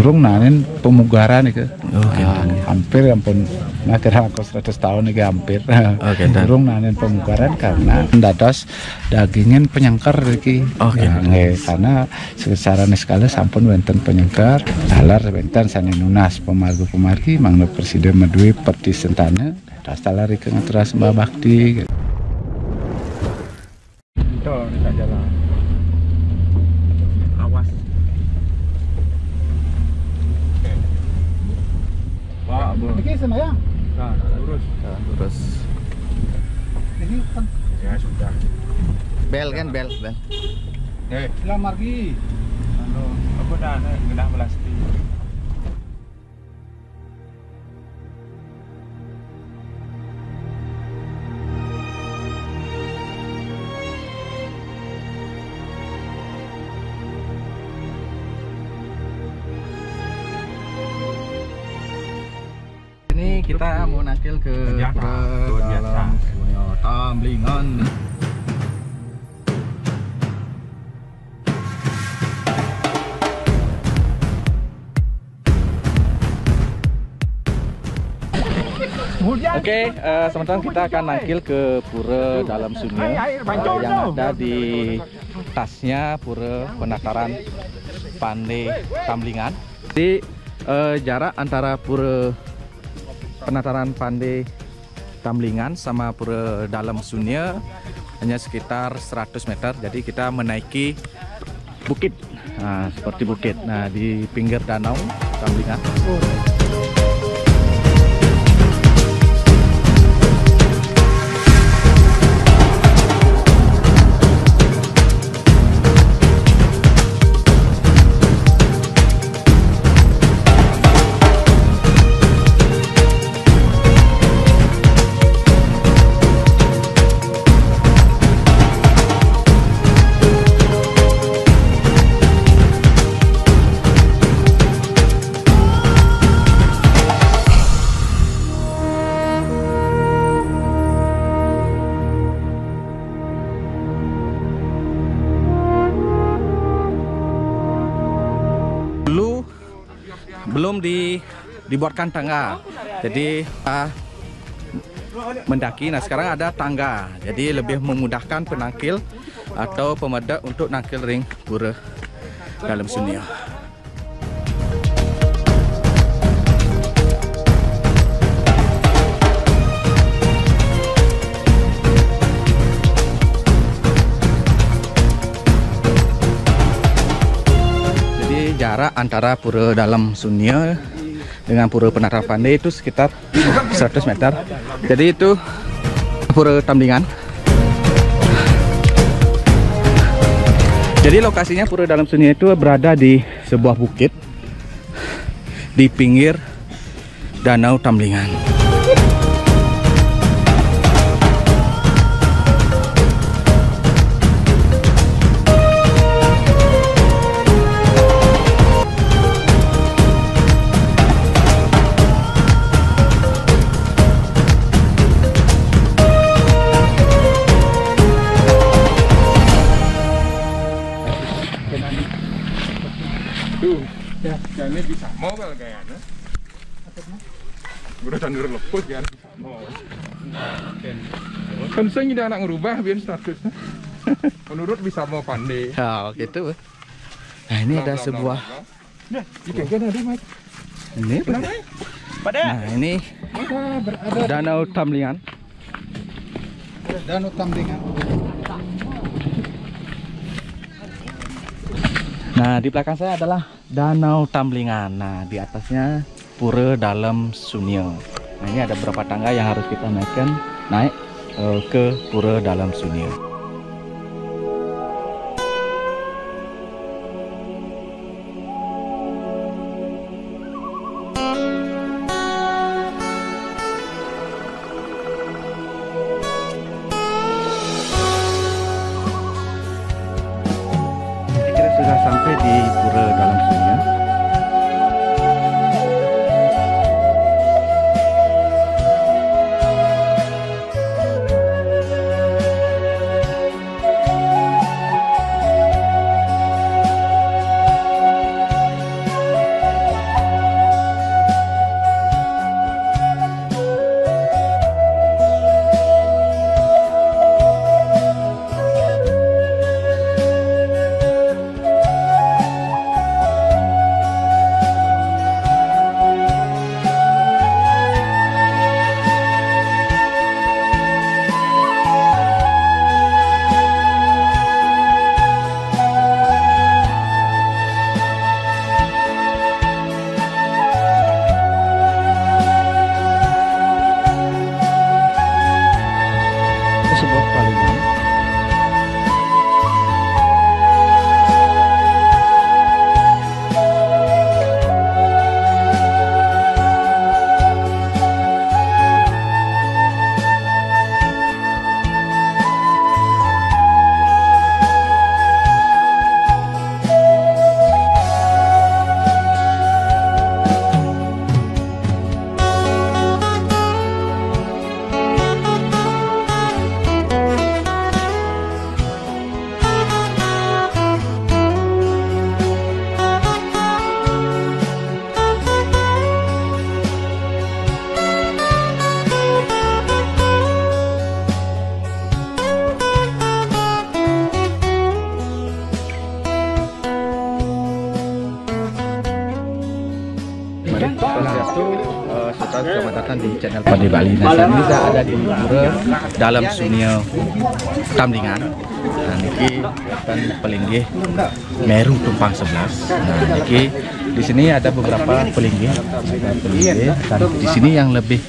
urung nanen pemugaran itu. Hampir ampun nah kira 100 tahun iki hampir. Urung nanen pemugaran karena dados dagingin penyengker iki. Karena secara skala sampun wonten penyengker, dalar wonten sanenunas pemargi mangna presiden Madui perti sentana dastalar iki ngatur sembah bakti. Itu bisa jalan. Awas. Wah, ini semayang. Nah, lurus. Ini kan ya sudah. Bel. Selamat margi. Aku dah genah melasti. Ini kita mau nakil ke dalam Sungai Tamblingan. Oke, sementara kita akan nakil ke pura dalam Sungai yang ada di tasnya pura penataran Pandai Tamblingan. Di jarak antara pura penataran Pandai Tamblingan sama pura dalam Sungai hanya sekitar 100 meter. Jadi kita menaiki bukit, seperti bukit. Nah, di pinggir danau Tamblingan. Belum dibuatkan tangga, jadi mendaki. Nah, sekarang ada tangga, jadi lebih memudahkan penangkil atau pemedak untuk nangkil ring pura dalam Sungai. Jarak antara pura dalam Sungai dengan pura penataran Pandai itu sekitar 100 meter. Jadi itu pura Tamblingan. Jadi lokasinya pura dalam Sungai itu berada di sebuah bukit di pinggir danau Tamblingan. Ini bisa mau kalau kayaknya udah tandur lepus kan kan saya ini anak ngerubah biar statusnya menurut bisa mau pandai gitu. Nah, ini ada sebuah ini nah ini danau Tamblingan. Nah, di belakang saya adalah danau Tamblingan. Nah, di atasnya pura dalam Sungai. Nah, ini ada beberapa tangga yang harus kita naik ke pura dalam Sungai. Sudah sampai di pura dalam Sungai. Swastiastu, selamat datang di channel Pandai Bali. Nah, saat ini saya ada di pura dalam Sungai Tamlingan. Nah, niki kan pelinggih Meru Tumpang 11. Nah, niki di sini ada beberapa pelinggih, dan di sini yang lebih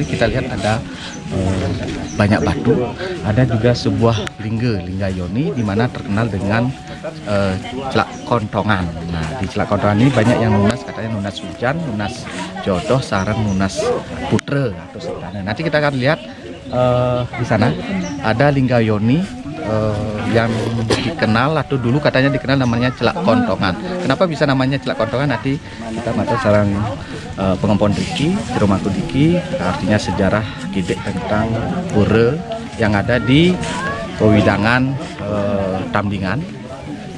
kita lihat ada banyak batu, ada juga sebuah lingga Yoni di mana terkenal dengan celak kontongan. Nah, di celak kontongan ini banyak yang nunas, katanya nunas hujan, nunas jodoh, sarang nunas putra atau sebenarnya. Nanti kita akan lihat di sana ada lingga Yoni yang dikenal atau dulu katanya dikenal namanya celak kontongan. Kenapa bisa namanya celak kontongan? Nanti kita matur sarang pengompon Diki, Jeromaku Diki, artinya sejarah gidek tentang pura yang ada di Pewidangan Tamlingan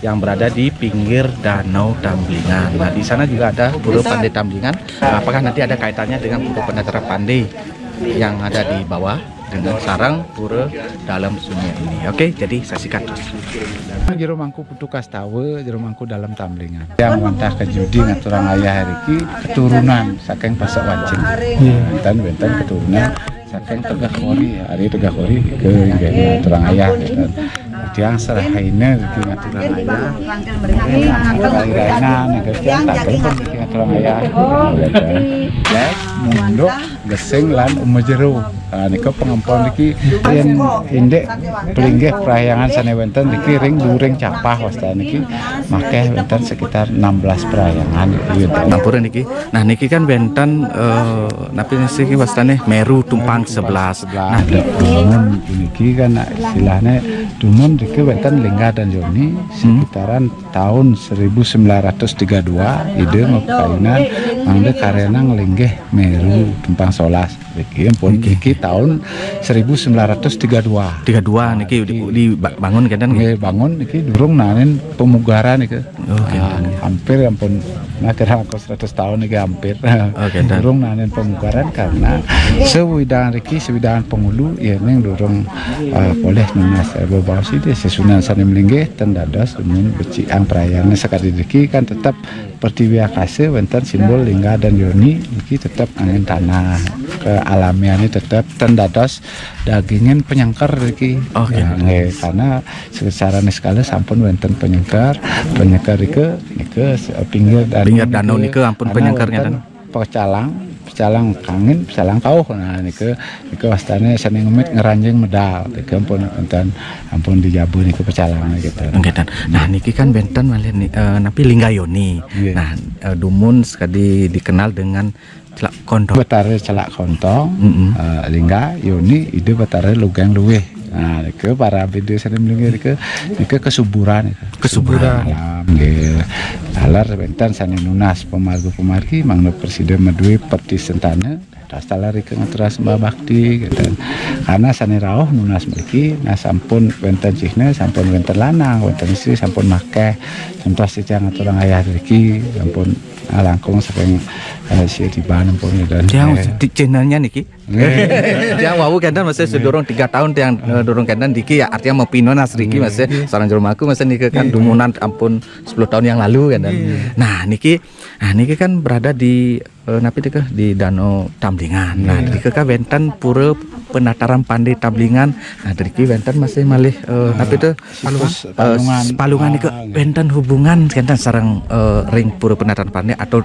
yang berada di pinggir Danau Tamlingan. Nah, di sana juga ada pura Pandai Tamlingan. Nah, apakah nanti ada kaitannya dengan pura penataran Pandai yang ada di bawah dengan sarang pura dalam sungai ini? Oke, jadi saksikan. Jeromangku putukas tawe, jeromangku dalam Tamlingan. Yang wantah ke judi ngaturang ayah hariki keturunan saking pasak wancing. Bentan keturunan saking Tegah Kori, hari Tegah Kori ke ngaturang ayah. Yang serahaina ke ngaturang ayah. Lairana negerian saking ke ngaturang ayah. Lek munduk geseng lan umajero. Niko pengampun niki yang indek pelinggih perahyangan sana wenten niki ring during capah wasta niki makeh wenten sekitar 16 perahyangan Nampura niki. Nah, niki kan benten napi niki wastane Meru Tumpang 11. Nah, dumun niki kan istilahnya dumun niki wenten Lingga dan Yoni sekitaran tahun 1932 ide mapkainan mangde karena ngelinggih Meru Tumpang 11. Niki pun niki tahun 1932 niki dibangun kan? Bangun niki durung nanen pemugaran niki. Hampir ampun nah kira 100 tahun niki hampir. Durung nanen pemugaran karena sewidangan pengulu ya neng durung boleh nunas berbau sih sesunan sana melinggih tendados dumun beciang perayaan sekali niki kan tetap pertiwiakase wenten simbol Lingga dan Yoni niki tetap angin tanah kealamiannya tetap tendados dagingin penyangkar niki. Karena secara skala sampun wenten penyangkar ke pinggir danau nike ampun penyangkarnya dan pecalang kangin pecalang kauh. Nah nike wastane sane ngemit ngeranjing medal nike ampun dijabu nike pecalang gitu. Nah niki kan benten malih napi Lingga Yoni. Nah dumun sekali dikenal dengan celak kontong. Betare celak kontong, Lingga Yoni ide betare lugeng luweh. Nah, ke para video sana melinggih ke kesuburan. Nggih. Alar benten sana nunas pemargi mangno presiden madue perti sentana dastalari ke ngaturas mbah bakti gitu. Karena sana rawuh nunas mriki nah sampun benten cihna sampun benten lanang, benten istri sampun makeh. Contoh sejang ngaturang ayah mriki sampun langkung saking si Tiban pun dan di channelnya niki. Dia wau kandan masih sedorong 3 tahun yang dorong kandan diki ya artinya mau pinon asriki masih sareng Jeromaku masih niki kan dumunan ampun 10 tahun yang lalu kandan. Nah niki kan berada di napi dikeh di Danau Tamlingan. Nah dikeh ka benten pura penataran Pandai Tamlingan. Nah diki benten masih malih napi itu palungan niki benten hubungan kandan sareng ring pura penataran Pandai atau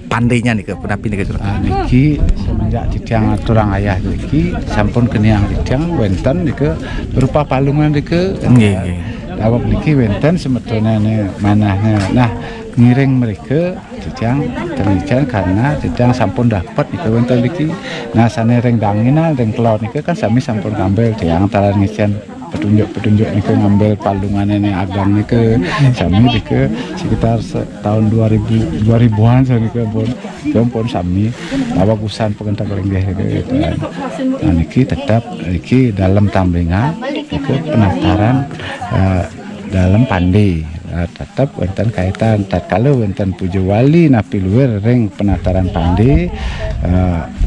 pandainya nih ke penapi nih ke niki semenjak ditiang aturang ayah niki sampun keniang ditiang wenten niki berupa palungan niki dawab niki wenten sebetulnya nih manahnya. Nah ngiring mereka ditiang terlican karena ditiang sampun dapat niki wenten niki. Nah sana ring dangina ring kelor niki kan sami sampun ngambil tiang talan ngician petunjuk niki ngambil palungan ini agam niki sami niki sekitar tahun 2000-an pun sami bagusan pengentar pelinggih gitu. Nah niki tetap niki dalam Tamlingan niki penataran dalam Pandai tetap wonten kaitan tatkala wonten pujo wali napi luwer ring penataran Pandai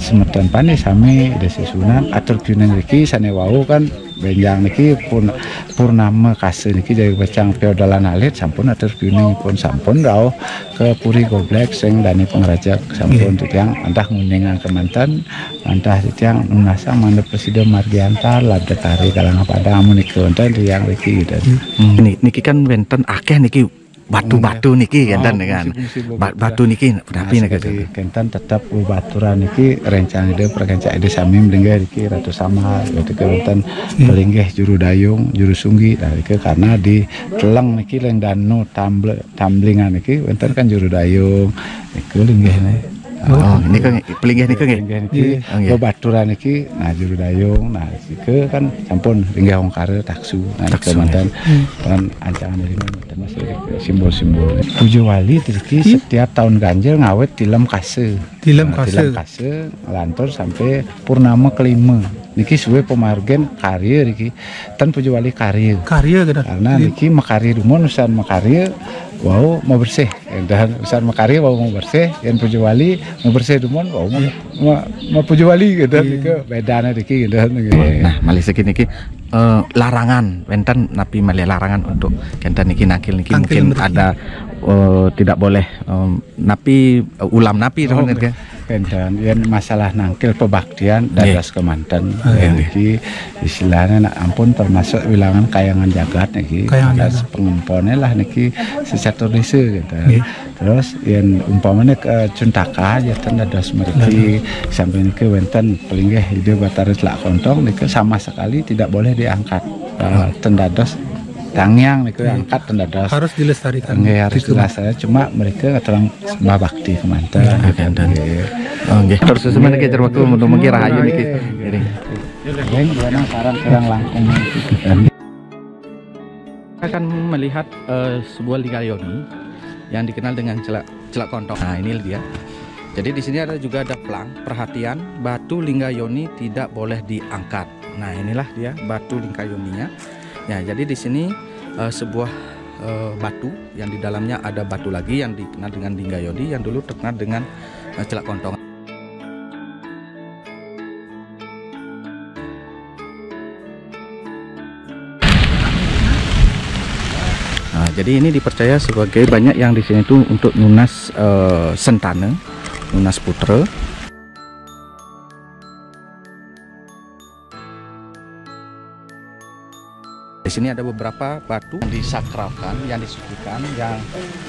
semeton Pandai sami desa Sunan atur kuneng niki sane wau kan benjang niki pun purnama kase niki jadi bacang feodalan alit sampun atur kuning pun sampun rawuh ke Puri Goblek sing dani pengrajak sampun titiang antah nguningan kemanten antah titiang nunasang mana Presiden Margiantar labda tari kalangan padang amun niki wonten tiyang riki dan niki kan wonten akeh niki batu-batu niki kan dengan batu niki tapi nek kenten tetap baturan niki rencana ide perkenca ide sami mlingge iki ratu sama gitu kenten pelinggih juru dayung juru sunggi dari ke karena di teleng niki leng dano tamblingan niki wonten kan juru dayung niku linggih oh ini kan pelinggih niki nggih baturan niki nah juru dayung nah iki kan sampun linggih wongkare taksu nah kemanten kan ancangan dari termasuk simbol-simbol Pujo Wali iki setiap tahun ganjil ngawet tilem kase lantur sampai purnama kelima niki suwe pemargen karya iki ten Pujo Wali karya karena niki makarya dumon usan makarya wow mau bersih dan usan makarya wow mau bersih yang Pujo Wali mau bersih dumon wow mau Pujo Wali gitu niki bedana niki gitu nah Malaysia niki larangan wenten napi malih larangan untuk kenten niki nakil niki mungkin ada tidak boleh napi ulam napi kenten yang masalah nangkil pebaktian dadas kemanten niki istilahnya nak ampun termasuk wilangan kayangan jagat niki ada pengemponnya lah niki secatur desa gitu terus yang umpamanya ke Cuntaka jatan dadas meriki sampai niki wenten pelinggih ide bataris lak kontong niki sama sekali tidak boleh diangkat tendados tangyang niku angkat tendados harus dilestarikan harus dilestarikan cuma mereka terang sembah bakti kemanten nggih terus semen iki waktu untuk mengira ayu niki yang buana sarang langkung akan melihat sebuah ligayoni yang dikenal dengan celak kontong. Nah ini dia. Jadi di sini juga ada pelang perhatian batu linggayoni tidak boleh diangkat. Nah inilah dia batu linggayoninya. Ya jadi di sini sebuah batu yang di dalamnya ada batu lagi yang dikenal dengan linggayoni yang dulu terkenal dengan celak kontong. Nah, jadi ini dipercaya sebagai banyak yang di sini tuh untuk nunas sentane, nunas putra. Di sini ada beberapa batu yang disakralkan, yang disucikan, yang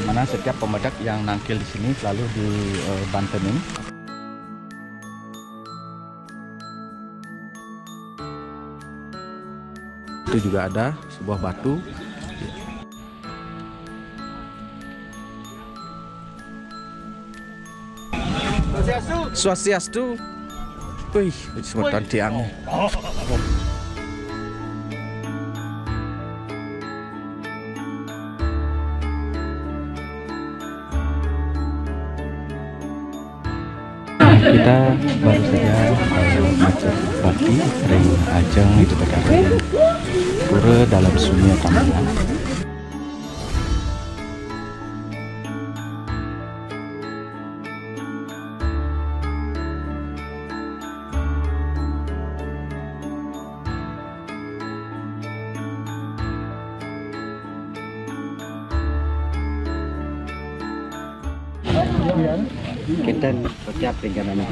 dimana setiap pemedak yang nangkil di sini selalu dibantenin. Itu juga ada sebuah batu. Swastiastu. Wih, sebutan tiang. Kita baru saja macet bakti ring ajeng itu terkait pura dalam sunyi Tamblingan. Kita setiap tinggalan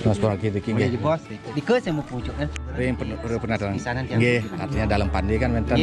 Mas Puraki iki nggih. Di ke saya mau pucuk kan. Ring penasaran. Nggih, artinya dalam pandi kan wonten